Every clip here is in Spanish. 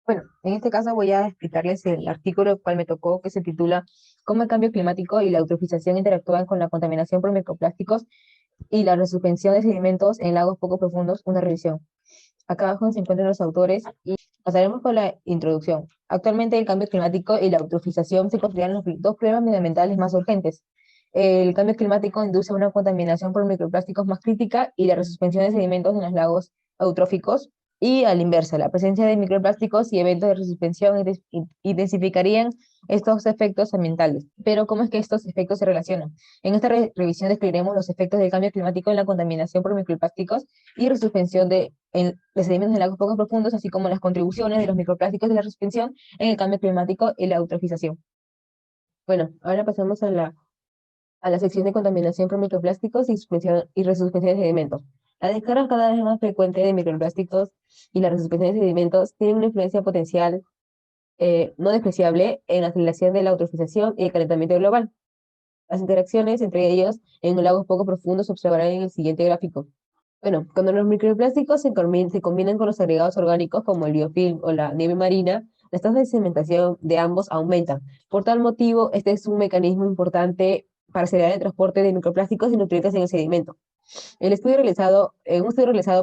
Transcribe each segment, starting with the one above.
Bueno, en este caso voy a explicarles el artículo cual me tocó, que se titula "Cómo el cambio climático y la eutrofización interactúan con la contaminación por microplásticos y la resuspensión de sedimentos en lagos poco profundos, una revisión". Acá abajo se encuentran los autores y pasaremos con la introducción. Actualmente el cambio climático y la eutrofización se consideran los dos problemas medioambientales más urgentes. El cambio climático induce una contaminación por microplásticos más crítica y la resuspensión de sedimentos en los lagos eutróficos, y a la inversa, la presencia de microplásticos y eventos de resuspensión intensificarían estos efectos ambientales. Pero ¿cómo es que estos efectos se relacionan? En esta revisión describiremos los efectos del cambio climático en la contaminación por microplásticos y resuspensión de sedimentos en lagos poco profundos, así como las contribuciones de los microplásticos de la resuspensión en el cambio climático y la eutrofización. Bueno, ahora pasamos a la sección de contaminación por microplásticos y resuspensión de sedimentos. La descarga cada vez más frecuente de microplásticos y la resuspensión de sedimentos tienen una influencia potencial no despreciable en la aceleración de la eutrofización y el calentamiento global. Las interacciones entre ellos en lagos poco profundos se observarán en el siguiente gráfico. Bueno, cuando los microplásticos se combinan con los agregados orgánicos como el biofilm o la nieve marina, las tasas de sedimentación de ambos aumentan. Por tal motivo, este es un mecanismo importante para acelerar el transporte de microplásticos y nutrientes en el sedimento. Un estudio realizado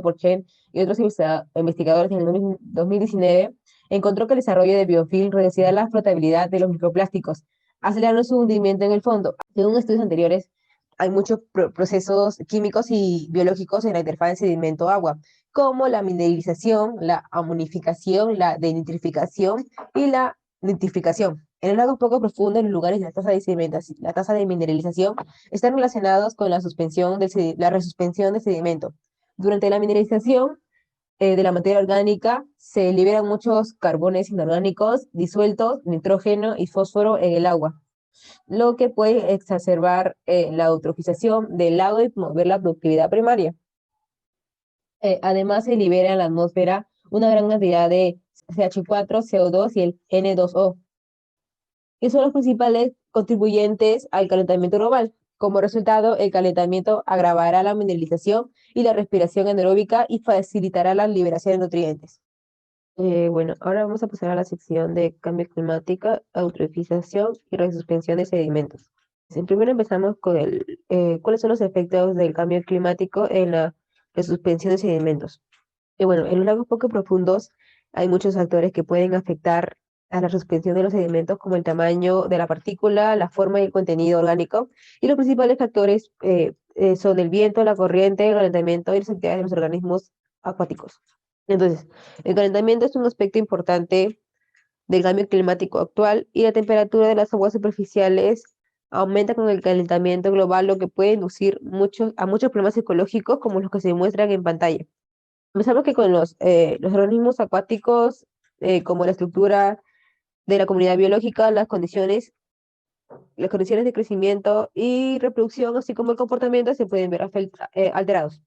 por Chen y otros investigadores en el 2019 encontró que el desarrollo de biofilm reducía la flotabilidad de los microplásticos, acelerando su hundimiento en el fondo. Según estudios anteriores, hay muchos procesos químicos y biológicos en la interfaz de sedimento-agua, como la mineralización, la amonificación, la denitrificación y la nitrificación. En los lagos poco profundos, en los lugares de la tasa de mineralización están relacionados con la resuspensión de sedimento. Durante la mineralización de la materia orgánica se liberan muchos carbones inorgánicos disueltos, nitrógeno y fósforo en el agua, lo que puede exacerbar la eutrofización del lago y promover la productividad primaria. Además, se libera en la atmósfera una gran cantidad de CH4, CO2 y el N2O, que son los principales contribuyentes al calentamiento global. Como resultado, el calentamiento agravará la mineralización y la respiración anaeróbica y facilitará la liberación de nutrientes. Bueno, ahora vamos a pasar a la sección de cambio climático, eutrofización y resuspensión de sedimentos. Primero empezamos con cuáles son los efectos del cambio climático en la resuspensión de sedimentos. Y bueno, en los lagos poco profundos hay muchos factores que pueden afectar a la suspensión de los sedimentos, como el tamaño de la partícula, la forma y el contenido orgánico. Y los principales factores son el viento, la corriente, el calentamiento y las actividades de los organismos acuáticos. Entonces, el calentamiento es un aspecto importante del cambio climático actual, y la temperatura de las aguas superficiales aumenta con el calentamiento global, lo que puede inducir a muchos problemas ecológicos como los que se muestran en pantalla. Pensamos que con los organismos acuáticos, como la estructura de la comunidad biológica, las condiciones de crecimiento y reproducción, así como el comportamiento, se pueden ver alterados.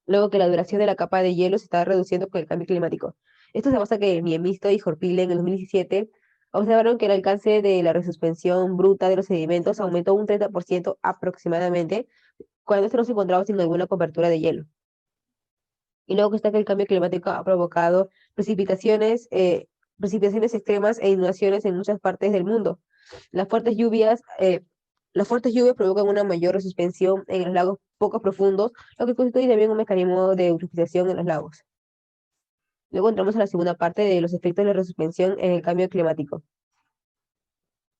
Luego, que la duración de la capa de hielo se está reduciendo con el cambio climático. Esto se basa que Niemisto y Horpile en el 2017 observaron que el alcance de la resuspensión bruta de los sedimentos aumentó un 30% aproximadamente cuando se nos encontraba sin alguna cobertura de hielo. Y luego que está que el cambio climático ha provocado precipitaciones extremas e inundaciones en muchas partes del mundo. Las fuertes lluvias, eh, las fuertes lluvias provocan una mayor suspensión en los lagos poco profundos, lo que constituye también un mecanismo de eutrofización en los lagos. Luego entramos a la segunda parte de los efectos de la resuspensión en el cambio climático.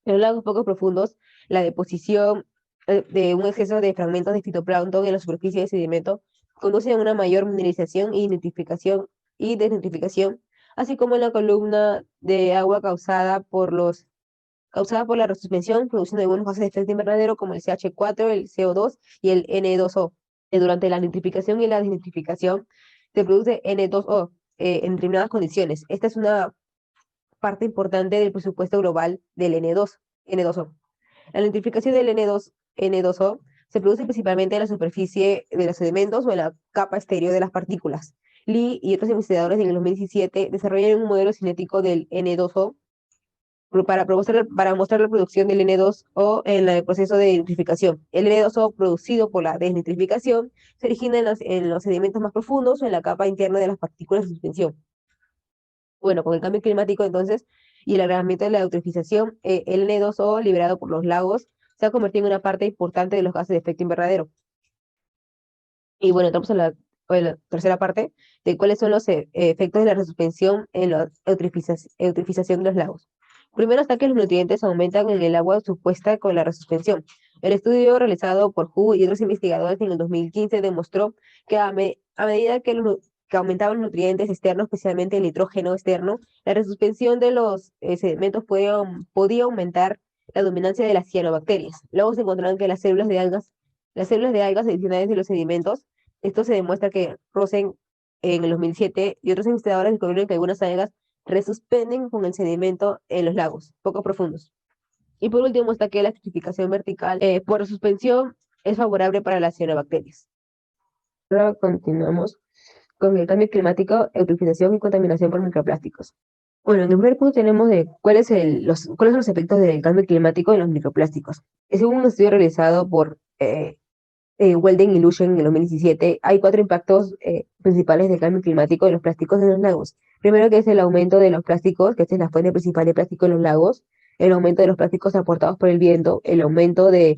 En los lagos poco profundos, la deposición de un exceso de fragmentos de fitoplancton en la superficie de sedimento conduce a una mayor mineralización y desnitrificación, así como en la columna de agua causada por la resuspensión, produciendo algunos gases de efecto invernadero como el CH4, el CO2 y el N2O. Durante la nitrificación y la desnitrificación se produce N2O en determinadas condiciones. Esta es una parte importante del presupuesto global del N2O. La nitrificación del N2O se produce principalmente en la superficie de los sedimentos o en la capa exterior de las partículas. Lee y otros investigadores en el 2017 desarrollaron un modelo cinético del N2O para mostrar la producción del N2O en el proceso de nitrificación. El N2O producido por la desnitrificación se origina en los sedimentos más profundos o en la capa interna de las partículas de suspensión. Bueno, con el cambio climático entonces y el agravamiento de la eutrofización, el N2O liberado por los lagos se ha convertido en una parte importante de los gases de efecto invernadero. Y bueno, entramos a la tercera parte de cuáles son los efectos de la resuspensión en la eutrofización de los lagos. Primero está que los nutrientes aumentan en el agua supuesta con la resuspensión. El estudio realizado por Hu y otros investigadores en el 2015 demostró que a medida que, que aumentaban los nutrientes externos, especialmente el nitrógeno externo, la resuspensión de los sedimentos podía aumentar la dominancia de las cianobacterias. Luego se encontraron que las células de algas adicionales de los sedimentos, esto se demuestra que Rosen en el 2007 y otros investigadores descubrieron que algunas algas resuspenden con el sedimento en los lagos poco profundos. Y por último está que la estratificación vertical por suspensión es favorable para las cianobacterias. Ahora continuamos con el cambio climático, eutrofización y contaminación por microplásticos. Bueno, en el primer punto tenemos de cuáles son los efectos del cambio climático en los microplásticos. Según un estudio realizado por Weldon y Luschen en el 2017, hay cuatro impactos principales del cambio climático de los plásticos en los lagos. Primero, que es el aumento de los plásticos, que esta es la fuente principal de plástico en los lagos, el aumento de los plásticos aportados por el viento, el aumento de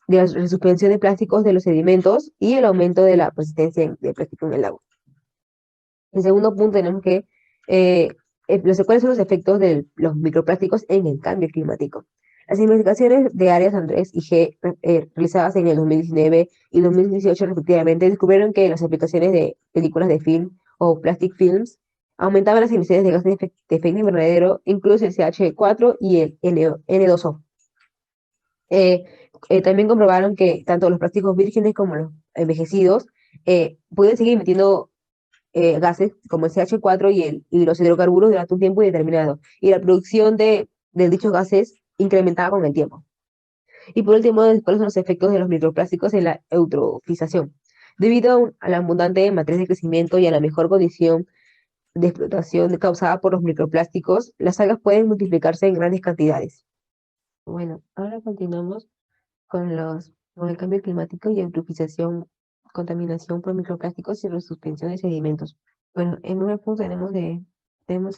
la resuspensión de plásticos de los sedimentos y el aumento de la persistencia de plástico en el lago. En segundo punto, tenemos que cuáles son los efectos de los microplásticos en el cambio climático. Las investigaciones de Arias Andrés y G, realizadas en el 2019 y 2018 respectivamente, descubrieron que las aplicaciones de películas de film o plastic films aumentaban las emisiones de gases de efecto invernadero, incluso el CH4 y el N2O. Eh, También comprobaron que tanto los plásticos vírgenes como los envejecidos pueden seguir emitiendo gases como el CH4 y los hidrocarburos durante un tiempo indeterminado, y la producción de dichos gases incrementaba con el tiempo. Y por último, ¿cuáles son los efectos de los microplásticos en la eutrofización? Debido a la abundante matriz de crecimiento y a la mejor condición de explotación causada por los microplásticos, las algas pueden multiplicarse en grandes cantidades. Bueno, ahora continuamos con el cambio climático y eutrofización, contaminación por microplásticos y resuspensión de sedimentos. Bueno, en primer punto tenemos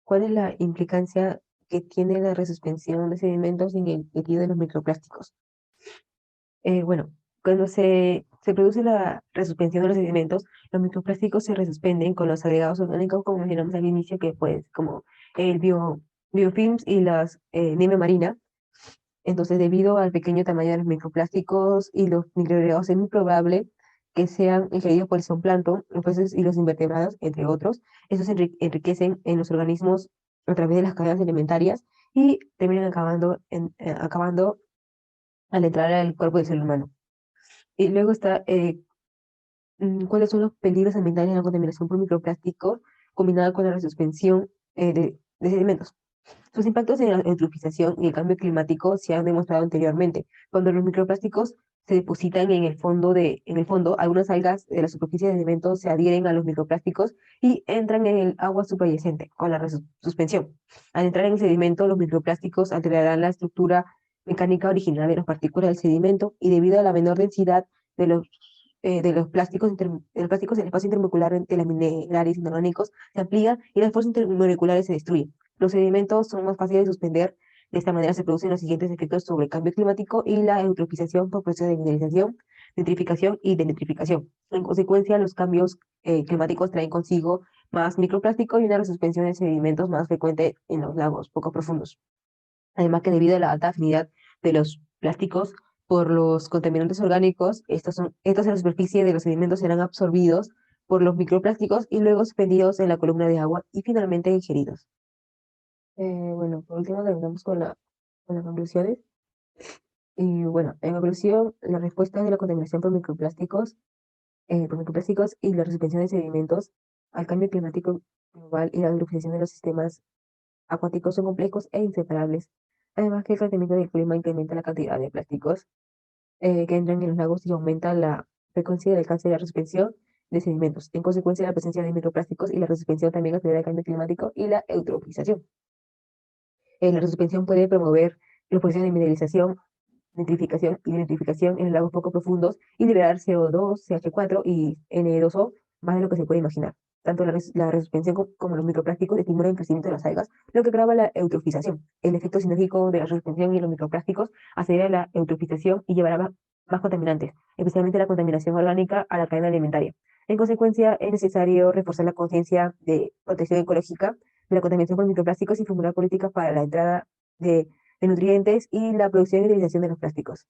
cuál es la implicancia que tiene la resuspensión de sedimentos en el tejido de los microplásticos. Bueno, cuando se produce la resuspensión de los sedimentos, los microplásticos se resuspenden con los agregados orgánicos, como mencionamos al inicio, que pues como el biofilms y las nieve marina. Entonces, debido al pequeño tamaño de los microplásticos y los microagregados, es muy probable que sean ingeridos por el zooplancton, los peces y los invertebrados, entre otros. Estos enriquecen en los organismos a través de las cadenas alimentarias y terminan acabando al entrar al cuerpo del ser humano. Y luego está cuáles son los peligros ambientales de la contaminación por microplásticos combinada con la resuspensión de sedimentos. Sus impactos en la eutrofización y el cambio climático se han demostrado anteriormente. Cuando los microplásticos se depositan en el fondo, algunas algas de la superficie de sedimentos se adhieren a los microplásticos y entran en el agua subyacente con la suspensión. Al entrar en el sedimento, los microplásticos alterarán la estructura mecánica original de las partículas del sedimento y debido a la menor densidad de los plásticos, el espacio intermolecular entre las minerales inorgánicos se amplía y las fuerzas intermoleculares se destruyen. Los sedimentos son más fáciles de suspender. De esta manera se producen los siguientes efectos sobre el cambio climático y la eutrofización por procesos de mineralización, nitrificación y denitrificación. En consecuencia, los cambios climáticos traen consigo más microplásticos y una resuspensión de sedimentos más frecuente en los lagos poco profundos. Además que debido a la alta afinidad de los plásticos por los contaminantes orgánicos, estos en la superficie de los sedimentos serán absorbidos por los microplásticos y luego suspendidos en la columna de agua y finalmente ingeridos. Bueno, por último terminamos con las conclusiones. Y bueno, en conclusión, la respuesta de la contaminación por microplásticos y la resuspensión de sedimentos al cambio climático global y la eutrofización de los sistemas acuáticos son complejos e inseparables. Además que el calentamiento del clima incrementa la cantidad de plásticos que entran en los lagos y aumenta la frecuencia del alcance de la resuspensión de sedimentos. En consecuencia, la presencia de microplásticos y la resuspensión también acelera el cambio climático y la eutrofización. La resuspensión puede promover los procesos de mineralización, nitrificación y denitrificación en lagos poco profundos y liberar CO2, CH4 y N2O, más de lo que se puede imaginar. tanto la resuspensión como los microplásticos estimulan el crecimiento de las algas, lo que agrava la eutrofización. El efecto sinérgico de la resuspensión y los microplásticos acelera la eutrofización y llevará más contaminantes, especialmente la contaminación orgánica, a la cadena alimentaria. En consecuencia, es necesario reforzar la conciencia de protección ecológica de la contaminación por microplásticos y formular políticas para la entrada de nutrientes y la producción y utilización de los plásticos.